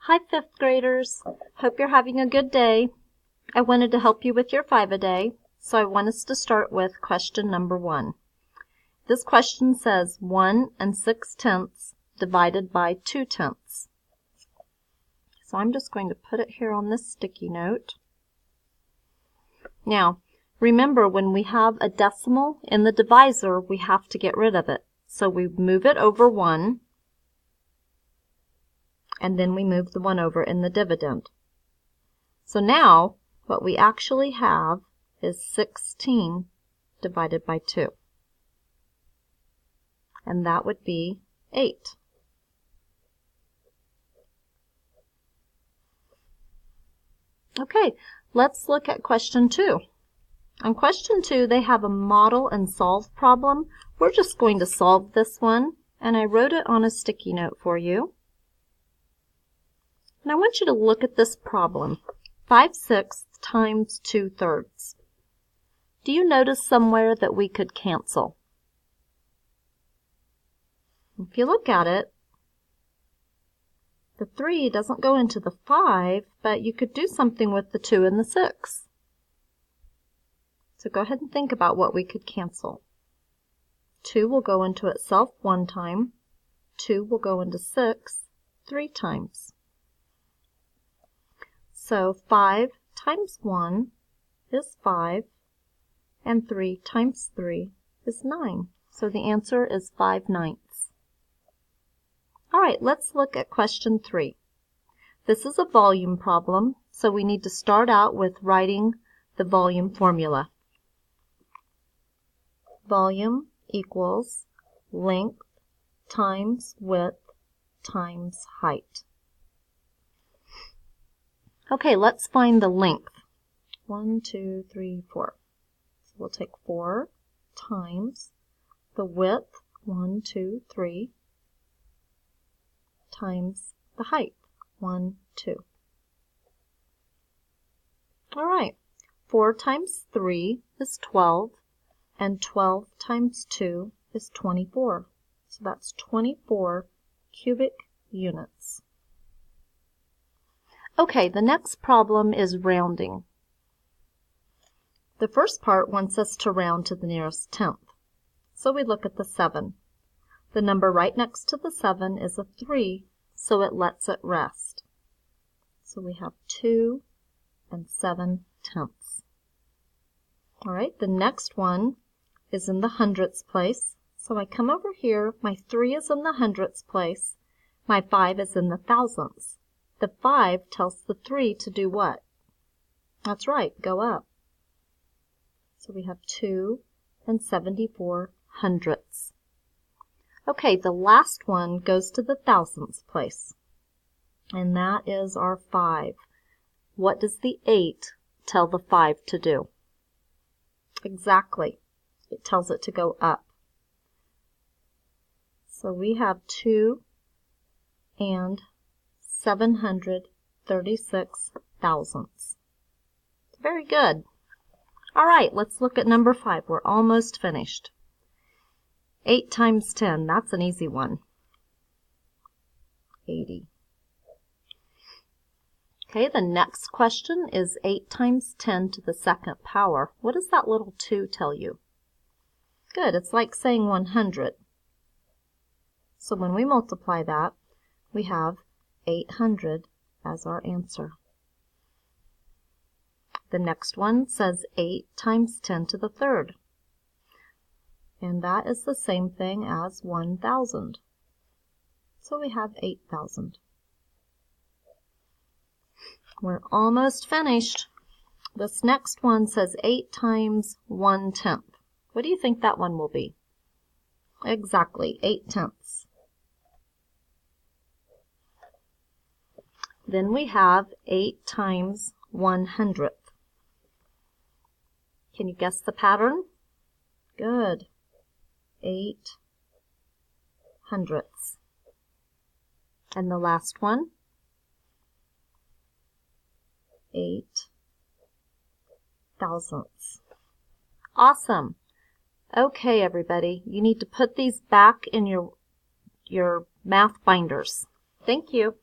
Hi, 5th graders. Hope you're having a good day. I wanted to help you with your 5-a-day, so I want us to start with question number 1. This question says 1 6/10 divided by 2/10. So I'm just going to put it here on this sticky note. Now, remember when we have a decimal in the divisor, we have to get rid of it. So we move it over 1. And then we move the 1 over in the dividend. So now, what we actually have is 16 divided by 2. And that would be 8. Okay, let's look at question 2. On question 2, they have a model and solve problem. We're just going to solve this one, and I wrote it on a sticky note for you. And I want you to look at this problem. 5/6 times 2/3. Do you notice somewhere that we could cancel? If you look at it, the 3 doesn't go into the 5, but you could do something with the 2 and the 6. So go ahead and think about what we could cancel. 2 will go into itself 1 time. 2 will go into 6 3 times. So 5 times 1 is 5, and 3 times 3 is 9. So the answer is 5/9. All right, let's look at question 3. This is a volume problem, so we need to start out with writing the volume formula. Volume equals length times width times height. Okay, let's find the length. 1, 2, 3, 4. So we'll take 4 times the width, 1, 2, 3, times the height, 1, 2. All right, 4 times 3 is 12, and 12 times 2 is 24. So that's 24 cubic units. Okay, the next problem is rounding. The first part wants us to round to the nearest tenth. So we look at the 7. The number right next to the 7 is a 3, so it lets it rest. So we have 2 7/10. All right, the next one is in the hundredths place. So I come over here, my 3 is in the hundredths place, my 5 is in the thousandths. The 5 tells the 3 to do what? That's right, go up. So we have 2 74 hundredths. Okay, the last one goes to the thousandths place, and that is our 5. What does the 8 tell the 5 to do? Exactly, it tells it to go up. So we have 2 736 thousandths. Very good. All right, let's look at number 5. We're almost finished. 8 times 10, that's an easy one. 80. Okay, the next question is 8 times 10 to the 2nd power. What does that little 2 tell you? Good, it's like saying 100. So when we multiply that, we have 800 as our answer. The next one says 8 times 10 to the 3rd. And that is the same thing as 1,000. So we have 8,000. We're almost finished. This next one says 8 times 1/10. What do you think that one will be? Exactly, 8/10. Then we have 8 times 100th. Can you guess the pattern? Good. 8 hundredths. And the last one? 8 thousandths. Awesome. Okay, everybody, you need to put these back in your math binders. Thank you.